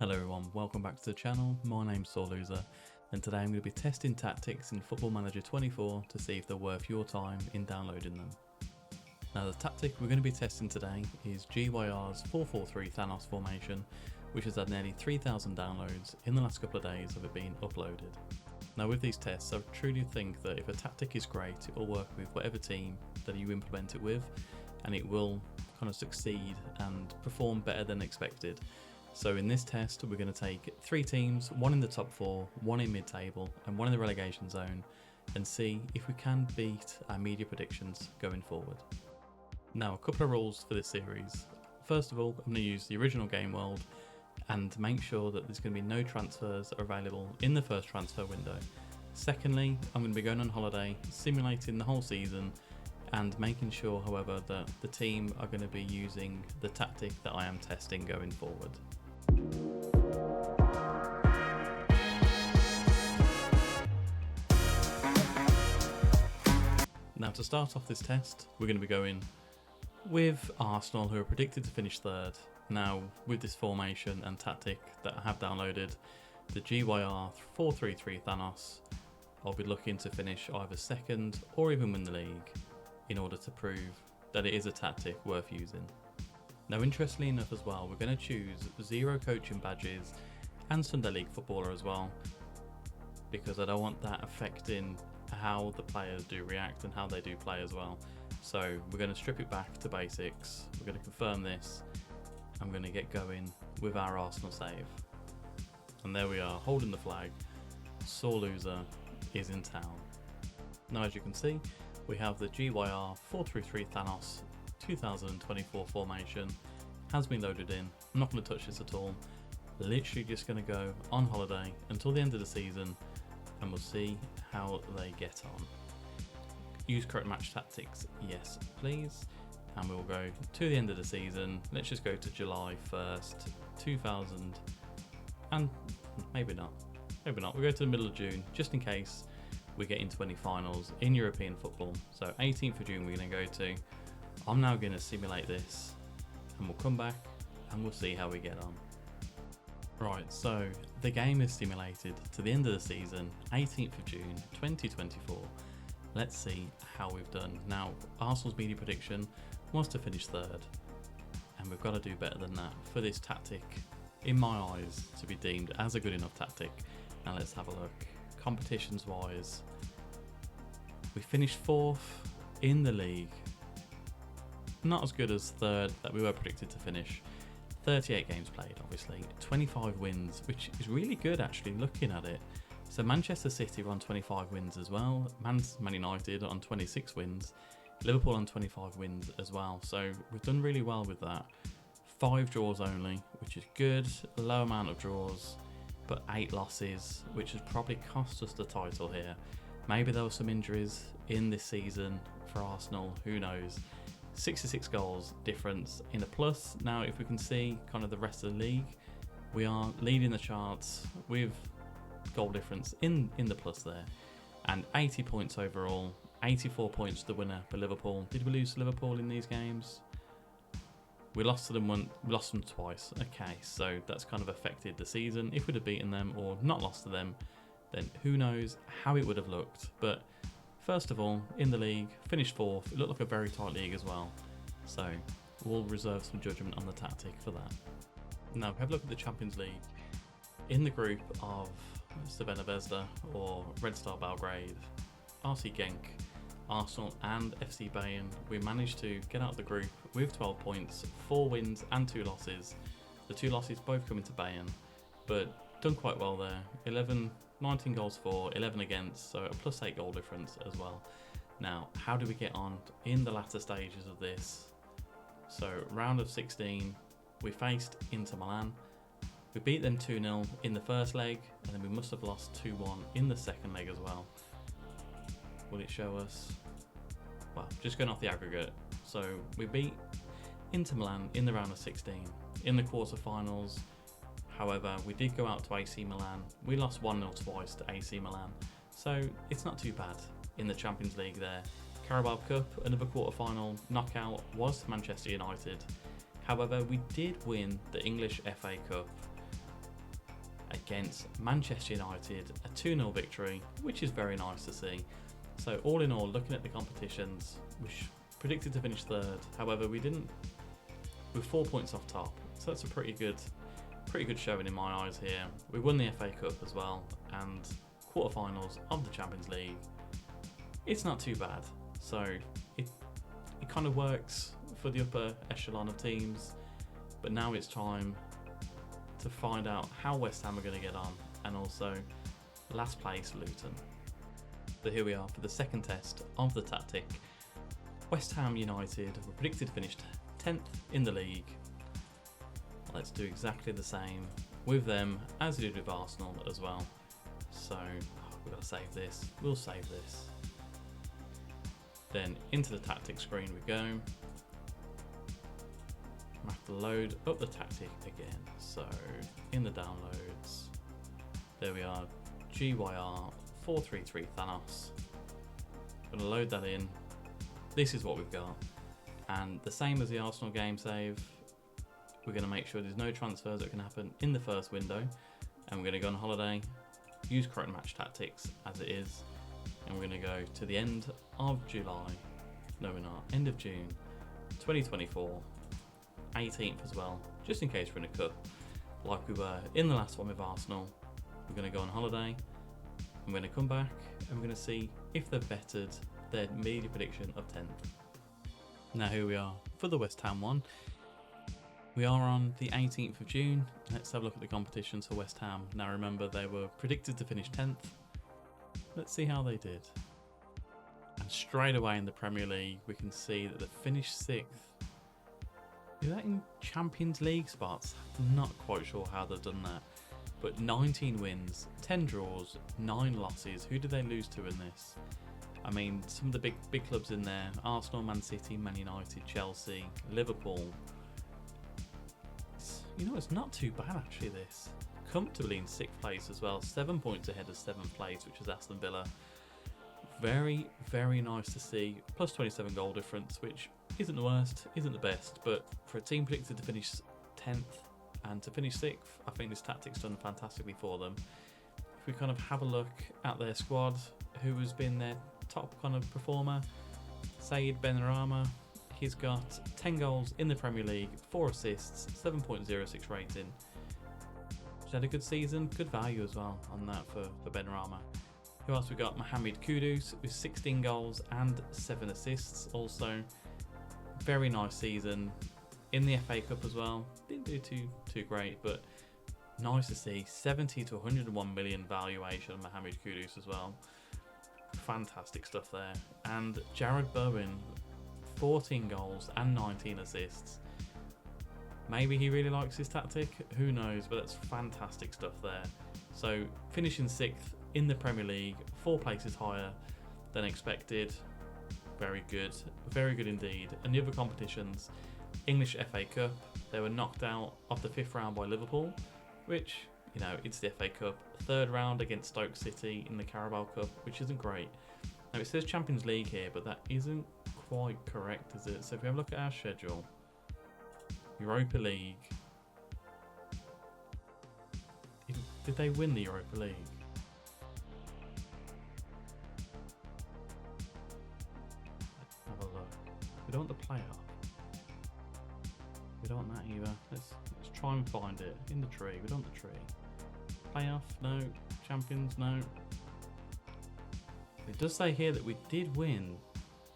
Hello everyone, welcome back to the channel. My name's Loser, and today I'm going to be testing tactics in Football Manager 24 to see if they're worth your time in downloading them. Now the tactic we're going to be testing today is GYR's 4-4-3 Thanos formation, which has had nearly 3,000 downloads in the last couple of days of it being uploaded. Now with these tests, I truly think that if a tactic is great, it will work with whatever team that you implement it with, and it will kind of succeed and perform better than expected. So in this test, we're going to take 3 teams, one in the top 4, one in mid-table, and one in the relegation zone, and see if we can beat our media predictions going forward. Now, a couple of rules for this series. First of all, I'm going to use the original game world and make sure that there's going to be no transfers that are available in the first transfer window. Secondly, I'm going to be going on holiday, simulating the whole season, and making sure, however, that the team are going to be using the tactic that I am testing going forward. Now to start off this test, we're going to be going with Arsenal, who are predicted to finish 3rd. Now with this formation and tactic that I have downloaded, the GYR 4-3-3 Thanos, I'll be looking to finish either 2nd or even win the league in order to prove that it is a tactic worth using. Now interestingly enough as well, we're going to choose 0 coaching badges and Sunday League footballer as well, because I don't want that affecting how the players do react and how they do play as well. So we're going to strip it back to basics, we're going to confirm this, I'm going to get going with our Arsenal save. And there we are, holding the flag, Loser is in town. Now as you can see, we have the GYR 4-3-3 Thanos 2024 formation has been loaded in. I'm not going to touch this at all, literally just going to go on holiday until the end of the season and we'll see how they get on. Use correct match tactics, yes please, and we'll go to the end of the season. Let's just go to July 1st 2000, and maybe not, we'll go to the middle of June just in case we get into any finals in European football. So 18th of June we're going to go to. I'm now going to simulate this and we'll come back and we'll see how we get on. Right, so the game is simulated to the end of the season, 18th of June 2024. Let's see how we've done. Now, Arsenal's media prediction was to finish 3rd, and we've got to do better than that for this tactic, in my eyes, to be deemed as a good enough tactic. Now let's have a look. Competitions wise, we finished 4th in the league. Not as good as 3rd that we were predicted to finish. 38 games played, obviously, 25 wins, which is really good actually looking at it. So Manchester City were on 25 wins as well, Man United on 26 wins, Liverpool on 25 wins as well, so we've done really well with that. 5 draws only, which is good, a low amount of draws, but 8 losses, which has probably cost us the title here. Maybe there were some injuries in this season for Arsenal, who knows. 66 goals difference in a plus. Now if we can see kind of the rest of the league, we are leading the charts with goal difference in the plus there, and 80 points overall, 84 points the winner for Liverpool. Did we lose to Liverpool in these games? We lost to them we lost them twice. Okay, so that's kind of affected the season. If we'd have beaten them or not lost to them, then who knows how it would have looked. But first of all, in the league, finished 4th. It looked like a very tight league as well. So we'll reserve some judgment on the tactic for that. Now, have a look at the Champions League. In the group of Crvena Zvezda or Red Star Belgrade, RC Genk, Arsenal and FC Bayern, we managed to get out of the group with 12 points, 4 wins and 2 losses. The 2 losses both coming to Bayern, but done quite well there. 19 goals for, 11 against, so a plus 8 goal difference as well. Now, how do we get on in the latter stages of this? So, round of 16, we faced Inter Milan. We beat them 2-0 in the first leg, and then we must have lost 2-1 in the second leg as well. Will it show us? Well, just going off the aggregate. So, we beat Inter Milan in the round of 16. In the quarterfinals, however, we did go out to AC Milan. We lost 1-0 twice to AC Milan. So it's not too bad in the Champions League there. Carabao Cup, another quarter-final knockout, was Manchester United. However, we did win the English FA Cup against Manchester United, a 2-0 victory, which is very nice to see. So all in all, looking at the competitions, we predicted to finish third. However, we didn't. We're 4 points off top, so that's a pretty good showing in my eyes here. We won the FA Cup as well, and quarterfinals of the Champions League. It's not too bad. So it kind of works for the upper echelon of teams, but now it's time to find out how West Ham are going to get on, and also last place Luton. So here we are for the second test of the tactic. West Ham United were predicted to finish 10th in the league. Let's do exactly the same with them as we did with Arsenal as well. So we've got to save this. We'll save this. Then into the tactic screen we go. I have to load up the tactic again. So in the downloads, there we are, GYR 433 Thanos. I'm gonna load that in. This is what we've got, and the same as the Arsenal game save, we're gonna make sure there's no transfers that can happen in the first window, and we're gonna go on holiday, use current match tactics as it is, and we're gonna go to the end of July. No, we're not. End of June 2024. 18th as well, just in case we're in a cup like we were in the last one with Arsenal. We're going to go on holiday, I'm going to come back and we're going to see if they've bettered their media prediction of 10th. Now here we are for the West Ham one. We are on the 18th of June. Let's have a look at the competitions for West Ham. Now remember, they were predicted to finish 10th. Let's see how they did. And straight away in the Premier League we can see that they finished 6th. Is that in Champions League spots? I'm not quite sure how they've done that. But 19 wins, 10 draws, 9 losses. Who did they lose to in this? I mean, some of the big clubs in there. Arsenal, Man City, Man United, Chelsea, Liverpool. It's not too bad actually, this. Comfortably in 6th place as well. 7 points ahead of 7th place, which was Aston Villa. Very, very nice to see. Plus 27 goal difference, which isn't the worst, isn't the best, but for a team predicted to finish 10th and to finish 6th, I think this tactic's done fantastically for them. If we kind of have a look at their squad, who has been their top kind of performer, Said Benrahma, he's got 10 goals in the Premier League, 4 assists, 7.06 rating. He's had a good season, good value as well on that for Benrahma. Who else we got? Mohamed Kudus with 16 goals and 7 assists. Also, very nice season in the FA Cup as well. Didn't do too great, but nice to see. 70 to 101 million valuation of Mohamed Kudus as well. Fantastic stuff there. And Jared Bowen, 14 goals and 19 assists. Maybe he really likes his tactic. Who knows? But that's fantastic stuff there. So finishing 6th in the Premier League, 4 places higher than expected. Very good indeed. And the other competitions, English FA Cup, they were knocked out of the 5th round by Liverpool, which, it's the FA Cup. 3rd round against Stoke City in the Carabao Cup, which isn't great. Now it says Champions League here, but that isn't quite correct, is it? So if we have a look at our schedule, Europa League. Did they win the Europa League? We don't want the playoff. We don't want that either. Let's try and find it in the tree. We don't want the tree. Playoff, no. Champions, no. It does say here that we did win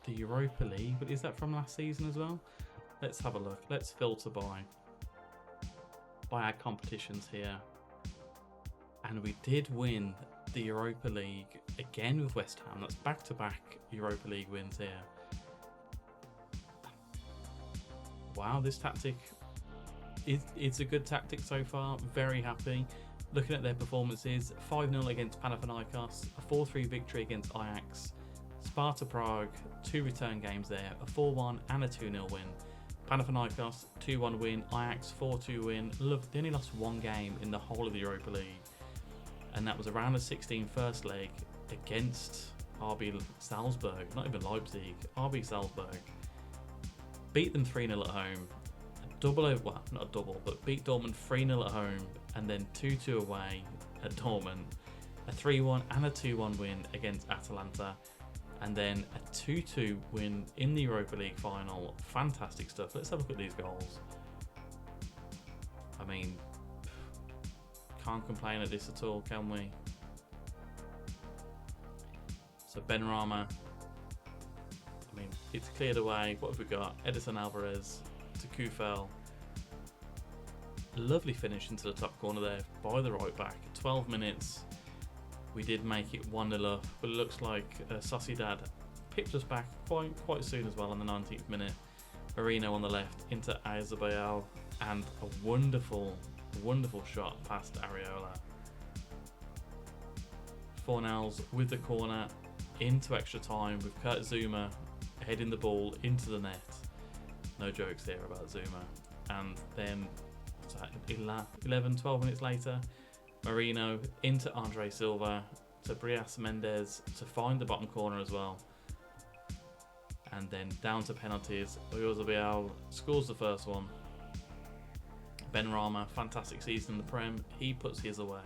the Europa League, but is that from last season as well? Let's have a look. Let's filter by our competitions here. And we did win the Europa League again with West Ham. That's back-to-back Europa League wins here. Wow, this tactic it's a good tactic so far. Very happy. Looking at their performances, 5-0 against Panathinaikos, a 4-3 victory against Ajax, Sparta Prague, 2 return games there, a 4-1 and a 2-0 win. Panathinaikos, 2-1 win, Ajax, 4-2 win. Look, they only lost 1 game in the whole of the Europa League, and that was around the 16 first leg against RB Salzburg, not even Leipzig, RB Salzburg. Beat them 3-0 at home. well, not a double, but beat Dortmund 3-0 at home, and then 2-2 away at Dortmund, a 3-1 and a 2-1 win against Atalanta, and then a 2-2 win in the Europa League final. Fantastic stuff. Let's have a look at these goals. I mean, can't complain at this at all, can we? So Benrahma, I mean, it's cleared away. What have we got? Edison Alvarez to Kufel. Lovely finish into the top corner there by the right back. 12 minutes. We did make it 1-0 up, but it looks like Sociedad picked us back quite soon as well in the 19th minute. Marino on the left into Aizabal, and a wonderful shot past Areola. Fornals with the corner into extra time with Kurt Zuma heading the ball into the net. No jokes here about Zuma. And then 12 minutes later, Marino into Andre Silva to Brias Mendes to find the bottom corner as well. And then down to penalties. Oyarzabal scores the first one. Benrahma, fantastic season in the Prem. He puts his away.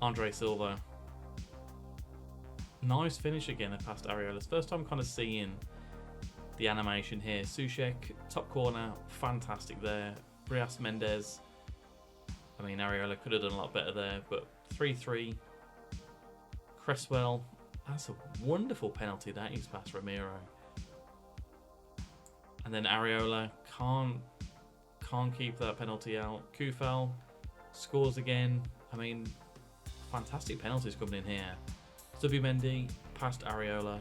Andre Silva. Nice finish again past Areola's. First time kind of seeing the animation here. Sushek, top corner, fantastic there. Brias Mendes. I mean, Areola could have done a lot better there, but 3-3. Cresswell, that's a wonderful penalty that is past Ramiro. And then Areola can't keep that penalty out. Kufel scores again. I mean, fantastic penalties coming in here. Zubimendi past Areola.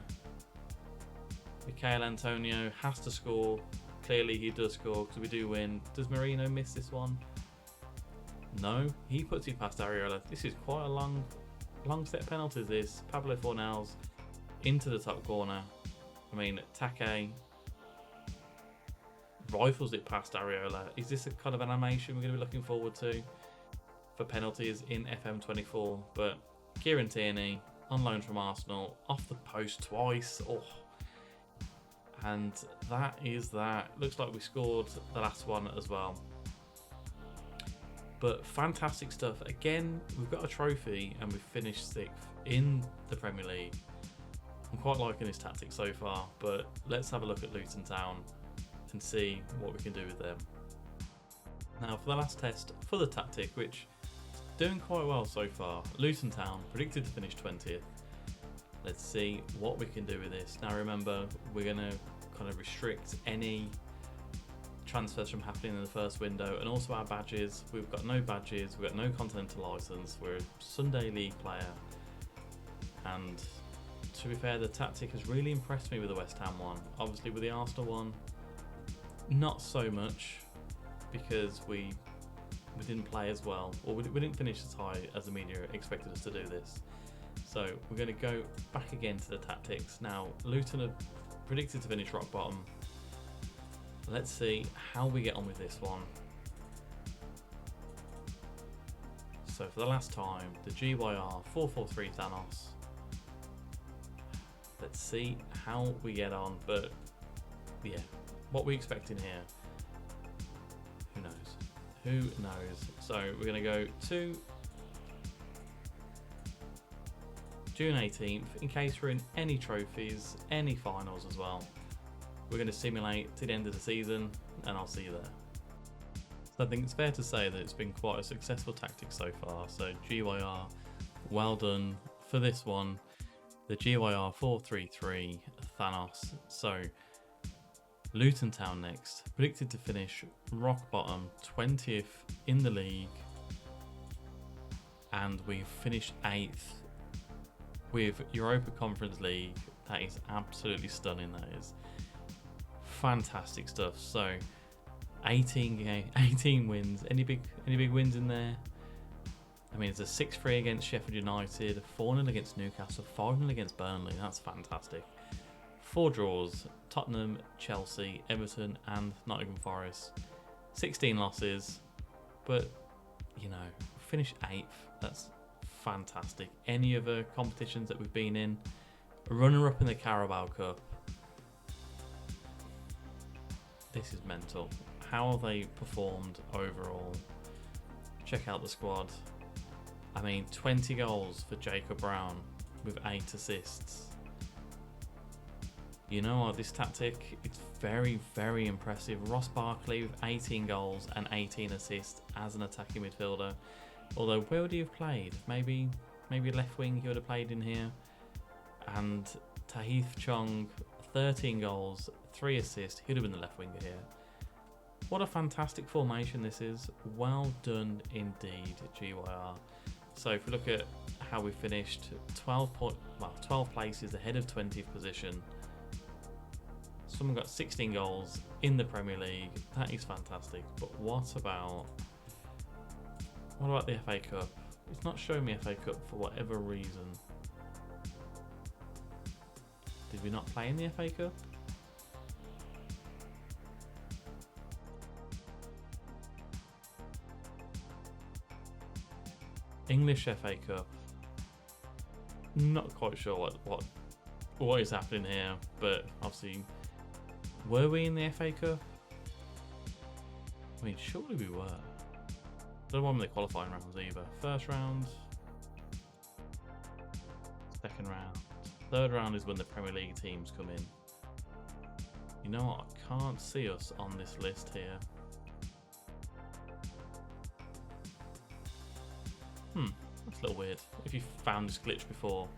Michael Antonio has to score. Clearly he does score because we do win. Does Marino miss this one? No, he puts it past Areola. This is quite a long set of penalties this. Pablo Fornals into the top corner. I mean, Take rifles it past Areola. Is this a kind of animation we're going to be looking forward to for penalties in FM24? But Kieran Tierney, on loan from Arsenal, off the post twice. Oh. And that is that. Looks like we scored the last one as well. But fantastic stuff. Again, we've got a trophy and we've finished 6th in the Premier League. I'm quite liking this tactic so far, but let's have a look at Luton Town and see what we can do with them. Now for the last test for the tactic, which is doing quite well so far. Luton Town predicted to finish 20th. Let's see what we can do with this. Now remember, we're going to kind of restrict any transfers from happening in the first window, and also our badges. We've got no badges, we've got no continental license, we're a Sunday League player. And to be fair, the tactic has really impressed me with the West Ham one. Obviously with the Arsenal one, not so much, because we didn't play as well, or we didn't finish as high as the media expected us to do this. So we're going to go back again to the tactics. Now Luton are predicted to finish rock bottom. Let's see how we get on with this one. So for the last time, the GYR 443 Thanos. Let's see how we get on, but yeah, what we expecting here, who knows? Who knows? So we're going to go to June 18th, in case we're in any trophies, any finals as well. We're going to simulate to the end of the season, and I'll see you there. So I think it's fair to say that it's been quite a successful tactic so far. So GYR, well done for this one. The GYR 433 Thanos. So Luton Town next, predicted to finish rock bottom, 20th in the league, and we've finished 8th with Europa Conference League. That is absolutely stunning. That is fantastic stuff. So 18 wins. Any big wins in there? I mean, it's a 6-3 against Sheffield United, 4-0 against Newcastle, 5-0 against Burnley. That's fantastic. 4 draws: Tottenham, Chelsea, Everton, and Nottingham Forest. 16 losses, but you know, finish 8th. That's fantastic. Any other competitions that we've been in? Runner-up in the Carabao Cup. This is mental. How have they performed overall? Check out the squad. I mean, 20 goals for Jacob Brown with 8 assists. You know what, this tactic, it's very, very impressive. Ross Barkley with 18 goals and 18 assists as an attacking midfielder. Although, where would he have played? Maybe left wing he would have played in here. And Tahith Chong, 13 goals, 3 assists. He'd have been the left winger here. What a fantastic formation this is. Well done indeed, GYR. So if we look at how we finished, 12 places ahead of 20th position. Someone got 16 goals in the Premier League. That is fantastic. But what about the FA Cup? It's not showing me FA Cup for whatever reason. Did we not play in the FA Cup? English FA Cup. Not quite sure what is happening here, but obviously, were we in the FA Cup? I mean, surely we were. Don't want the qualifying rounds either. First round, second round, third round is when the Premier League teams come in. You know what? I can't see us on this list here. That's a little weird. If you found this glitch before,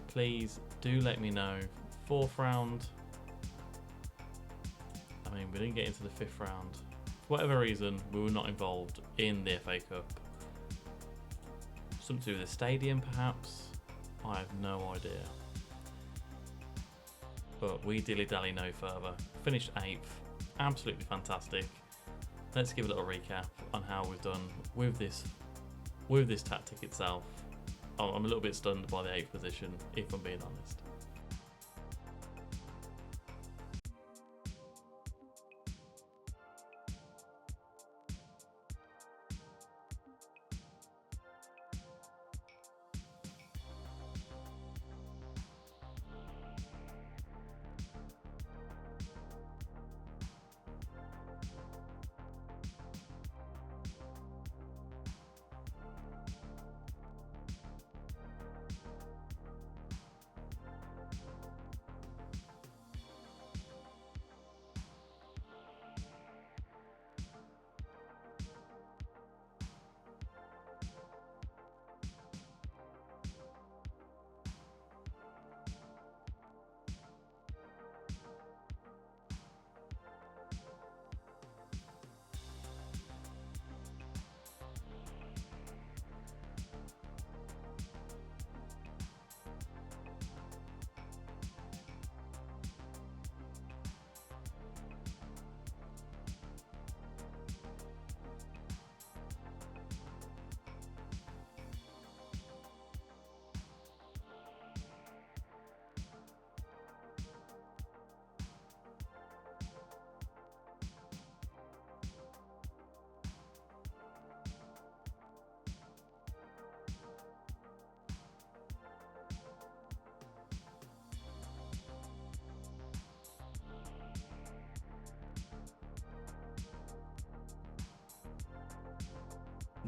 please do let me know. Fourth round. I mean, we didn't get into the fifth round. For whatever reason, we were not involved in the FA Cup. Something to do with the stadium, perhaps? I have no idea. But we dilly-dally no further. Finished 8th. Absolutely fantastic. Let's give a little recap on how we've done with this tactic itself. I'm a little bit stunned by the 8th position, if I'm being honest.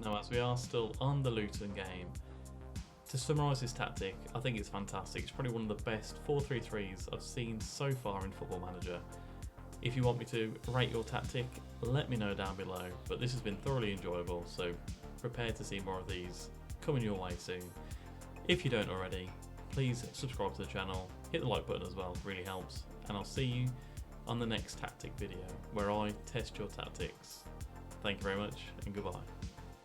Now, as we are still on the Luton game, to summarise this tactic, I think it's fantastic. It's probably one of the best 4-3-3s I've seen so far in Football Manager. If you want me to rate your tactic, let me know down below. But this has been thoroughly enjoyable, so prepare to see more of these coming your way soon. If you don't already, please subscribe to the channel, hit the like button as well, it really helps. And I'll see you on the next tactic video where I test your tactics. Thank you very much and goodbye.